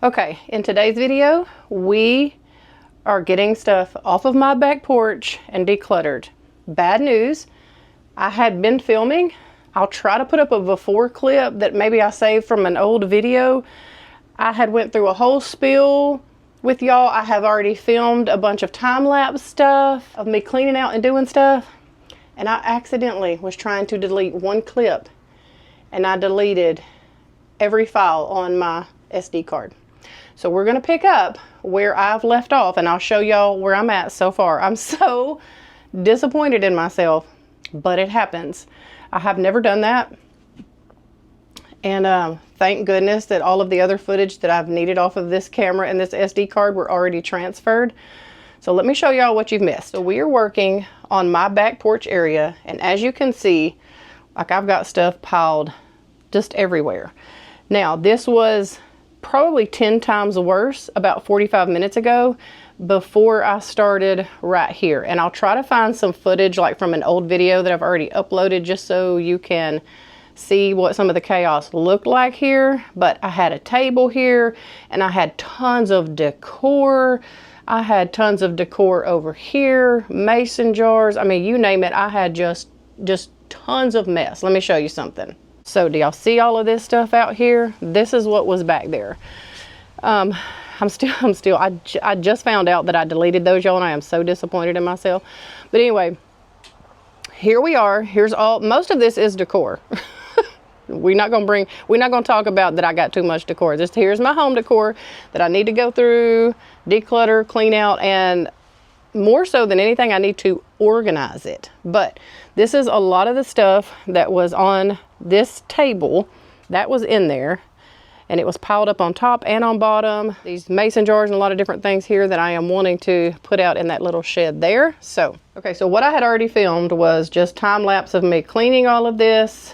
Okay, in today's video, we are getting stuff off of my back porch and decluttered. Bad news, I had been filming. I'll try to put up a before clip that maybe I saved from an old video. I had went through a whole spiel with y'all. I have already filmed a bunch of time-lapse stuff of me cleaning out and doing stuff. And I accidentally was trying to delete one clip and I deleted every file on my SD card. So we're gonna pick up where I've left off and I'll show y'all where I'm at so far. I'm so disappointed in myself, but it happens. I have never done that. And thank goodness that all of the other footage that I've needed off of this camera and this SD card were already transferred. So let me show y'all what you've missed. So we are working on my back porch area, and as you can see, like I've got stuff piled just everywhere. Now this was probably 10 times worse about 45 minutes ago before I started right here. And I'll try to find some footage like from an old video that I've already uploaded just so you can see what some of the chaos looked like here. But I had a table here and I had tons of decor. I had tons of decor over here, mason jars. I mean, you name it. I had just tons of mess. Let me show you something. So do y'all see all of this stuff out here? This is what was back there. I just found out that I deleted those, y'all, and I am so disappointed in myself. But anyway, here we are. Here's all, most of this is decor. We're not gonna talk about that I got too much decor. Here's my home decor that I need to go through, declutter, clean out, and more so than anything, I need to organize it. But this is a lot of the stuff that was on this table that was in there, and it was piled up on top and on bottom. These mason jars and a lot of different things here that I am wanting to put out in that little shed there. So, okay, so what I had already filmed was just time lapse of me cleaning all of this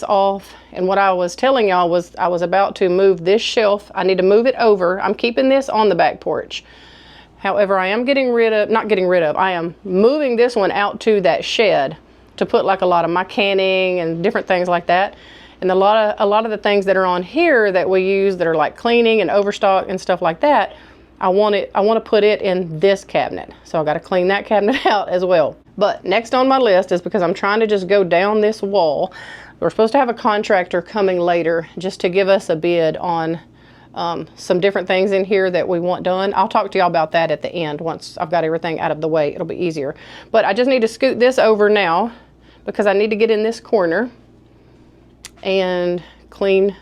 off. And what I was telling y'all was I was about to move this shelf. I need to move it over. I'm keeping this on the back porch. However, I am I am moving this one out to that shed to put like a lot of my canning and different things like that. And a lot of the things that are on here that we use that are like cleaning and overstock and stuff like that, I want to put it in this cabinet. So I got to clean that cabinet out as well. But next on my list is because I'm trying to just go down this wall. We're supposed to have a contractor coming later just to give us a bid on some different things in here that we want done. I'll talk to y'all about that at the end once I've got everything out of the way. It'll be easier. But I just need to scoot this over now because I need to get in this corner and clean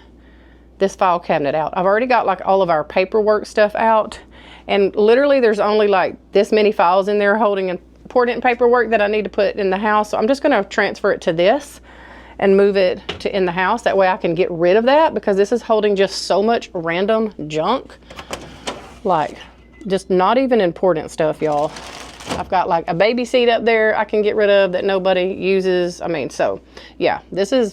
this file cabinet out. I've already got like all of our paperwork stuff out, and literally there's only like this many files in there holding important paperwork that I need to put in the house. So I'm just going to transfer it to this and move it to in the house. That way I can get rid of that because this is holding just so much random junk. Like just not even important stuff, y'all. I've got like a baby seat up there I can get rid of that nobody uses. I mean, so yeah,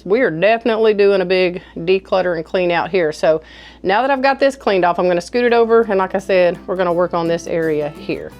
we're definitely doing a big declutter and clean out here. So now that I've got this cleaned off, I'm going to scoot it over. And like I said, we're going to work on this area here.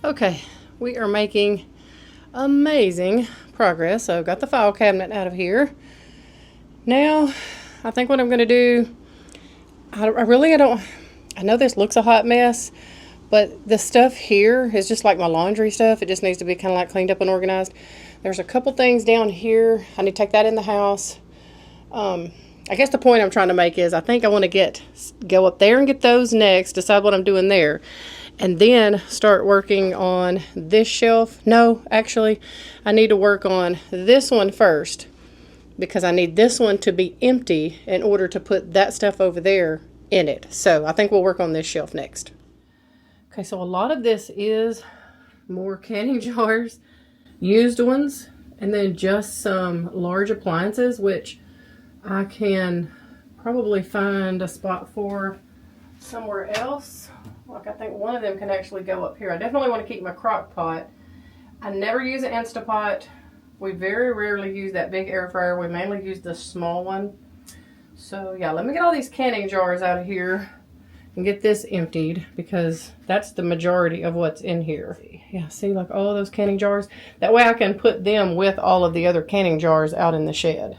Okay, we are making amazing progress. So I've got the file cabinet out of here. Now I think what I'm going to do, I know this looks a hot mess, but the stuff here is just like my laundry stuff. It just needs to be kind of like cleaned up and organized. There's a couple things down here. I need to take that in the house. I guess the point I'm trying to make is I think I want to go up there and get those next, decide what I'm doing there, and then start working on this shelf. No, actually, I need to work on this one first because I need this one to be empty in order to put that stuff over there in it. So I think we'll work on this shelf next. Okay, so a lot of this is more canning jars, used ones, and then just some large appliances, which I can probably find a spot for somewhere else. Like I think one of them can actually go up here. I definitely want to keep my crock pot. I never use an Instapot. We very rarely use that big air fryer. We mainly use the small one. So yeah, let me get all these canning jars out of here and get this emptied because that's the majority of what's in here. Yeah, see, like all those canning jars. That way I can put them with all of the other canning jars out in the shed.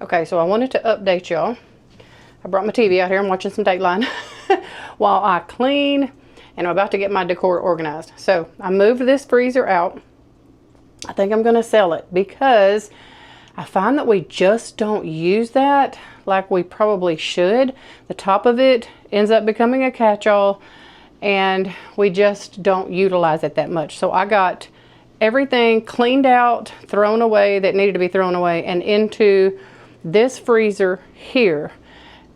Okay, so I wanted to update y'all. I brought my TV out here. I'm watching some Dateline while I clean, and I'm about to get my decor organized. So I moved this freezer out. I think I'm going to sell it because I find that we just don't use that like we probably should. The top of it ends up becoming a catch-all, and we just don't utilize it that much. So I got everything cleaned out, thrown away that needed to be thrown away, and into this freezer here.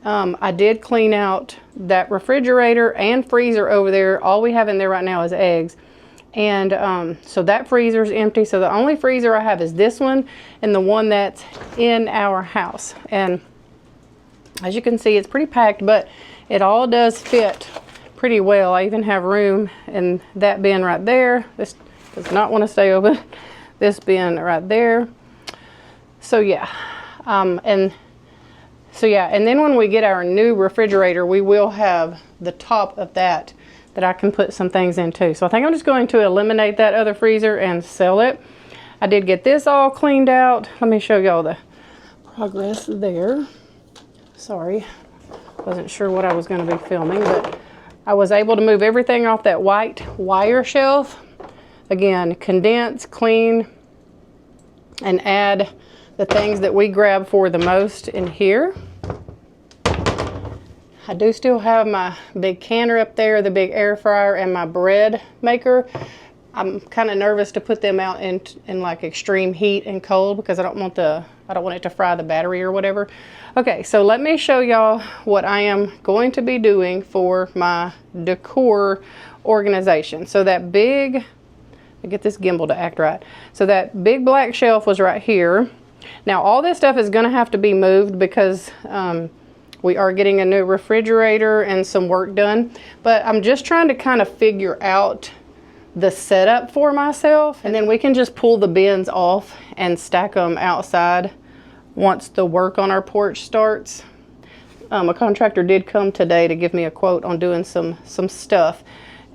I did clean out that refrigerator and freezer over there. All we have in there right now is eggs. And so that freezer is empty. So the only freezer I have is this one and the one that's in our house. And as you can see, it's pretty packed, but it all does fit pretty well. I even have room in that bin right there. This does not want to stay open. This bin right there. So yeah. And then when we get our new refrigerator, we will have the top of that I can put some things into. So I think I'm just going to eliminate that other freezer and sell it. I did get this all cleaned out. Let me show y'all the progress there. Sorry, wasn't sure what I was going to be filming, but I was able to move everything off that white wire shelf. Again, condense, clean, and add the things that we grab for the most in here. I do still have my big canner up there, the big air fryer, and my bread maker. I'm kind of nervous to put them out in like extreme heat and cold because I don't want it to fry the battery or whatever. Okay, so let me show y'all what I am going to be doing for my decor organization. So that big, I get this gimbal to act right. So that big black shelf was right here. Now all this stuff is going to have to be moved because we are getting a new refrigerator and some work done. But I'm just trying to kind of figure out the setup for myself, and then we can just pull the bins off and stack them outside once the work on our porch starts. A contractor did come today to give me a quote on doing some stuff.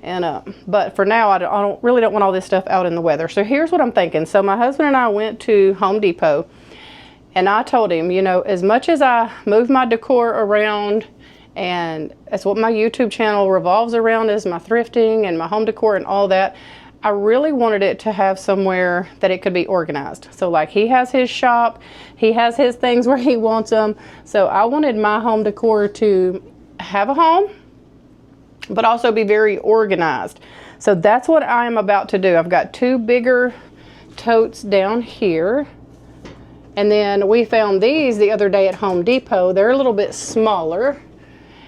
And but for now, I really don't want all this stuff out in the weather. So here's what I'm thinking. So my husband and I went to Home Depot, and I told him, you know, as much as I move my decor around, and that's what my YouTube channel revolves around, is my thrifting and my home decor and all that, I really wanted it to have somewhere that it could be organized. So like he has his shop, he has his things where he wants them. So I wanted my home decor to have a home, but also be very organized. So that's what I'm about to do. I've got two bigger totes down here. And then we found these the other day at Home Depot. They're a little bit smaller.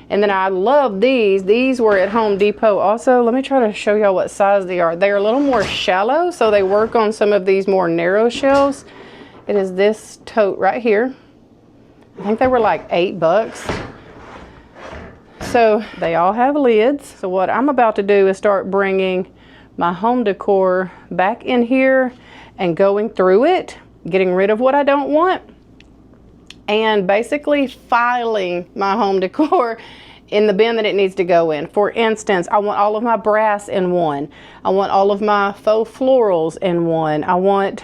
And then I love these. These were at Home Depot also. Let me try to show y'all what size they are. They're a little more shallow, so they work on some of these more narrow shelves. It is this tote right here. I think they were like $8. So they all have lids. So what I'm about to do is start bringing my home decor back in here and going through it, getting rid of what I don't want, and basically filing my home decor in the bin that it needs to go in. For instance, I want all of my brass in one. I want all of my faux florals in one. I want,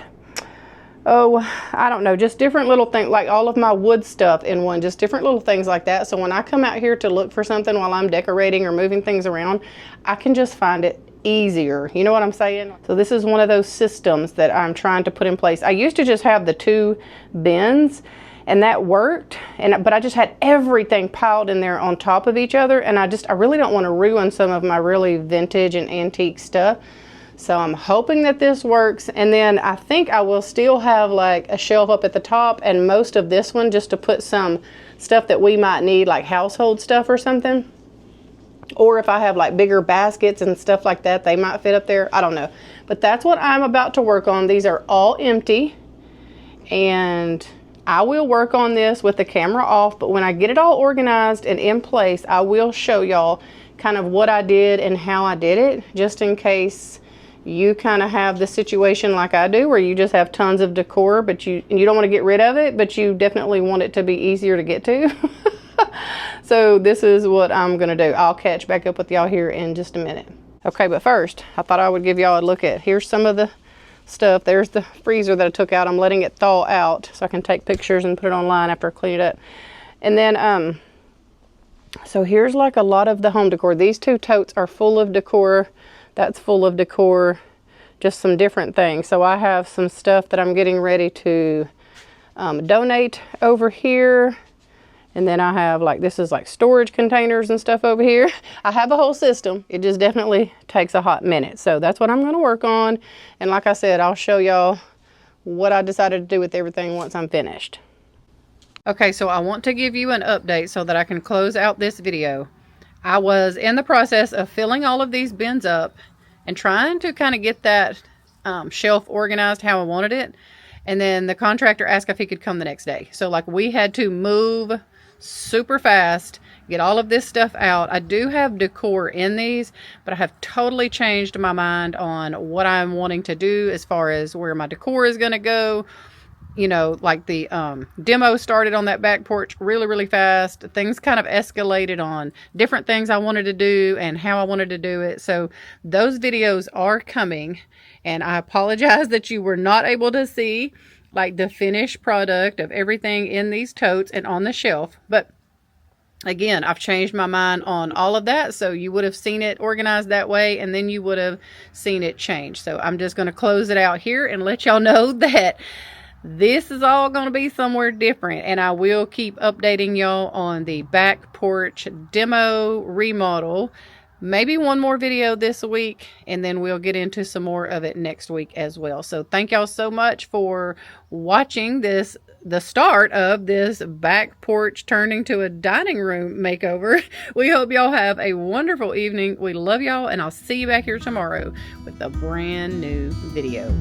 oh, I don't know, just different little things, like all of my wood stuff in one, just different little things like that. So when I come out here to look for something while I'm decorating or moving things around, I can just find it easier. You know what I'm saying? So this is one of those systems that I'm trying to put in place. I used to just have the 2 bins, and that worked, but I just had everything piled in there on top of each other, and I really don't want to ruin some of my really vintage and antique stuff. So I'm hoping that this works, and then I think I will still have like a shelf up at the top and most of this one just to put some stuff that we might need, like household stuff or something. Or if I have like bigger baskets and stuff like that, they might fit up there. I don't know. But that's what I'm about to work on. These are all empty, and I will work on this with the camera off, but when I get it all organized and in place, I will show y'all kind of what I did and how I did it, just in case you kind of have the situation like I do, where you just have tons of decor, but you don't want to get rid of it, but you definitely want it to be easier to get to. So this is what I'm going to do. I'll catch back up with y'all here in just a minute. Okay, but first, I thought I would give y'all a look at, here's some of the stuff. There's the freezer that I took out. I'm letting it thaw out so I can take pictures and put it online after I clean it up. And then so here's like a lot of the home decor. These 2 totes are full of decor. That's full of decor, just some different things. So I have some stuff that I'm getting ready to donate over here. And then I have like, this is like storage containers and stuff over here. I have a whole system. It just definitely takes a hot minute. So that's what I'm going to work on. And like I said, I'll show y'all what I decided to do with everything once I'm finished. Okay, so I want to give you an update so that I can close out this video. I was in the process of filling all of these bins up and trying to kind of get that shelf organized how I wanted it. And then the contractor asked if he could come the next day. So like we had to move super fast, get all of this stuff out. I do have decor in these, but I have totally changed my mind on what I'm wanting to do as far as where my decor is going to go. You know, like the demo started on that back porch really, really fast. Things kind of escalated on different things I wanted to do and how I wanted to do it. So those videos are coming, and I apologize that you were not able to see like the finished product of everything in these totes and on the shelf. But again, I've changed my mind on all of that. So you would have seen it organized that way, and then you would have seen it change. So I'm just going to close it out here and let y'all know that this is all going to be somewhere different, and I will keep updating y'all on the back porch demo remodel. Maybe one more video this week, and then we'll get into some more of it next week as well. So thank y'all so much for watching this, the start of this back porch turning to a dining room makeover. We hope y'all have a wonderful evening. We love y'all, and I'll see you back here tomorrow with a brand new video.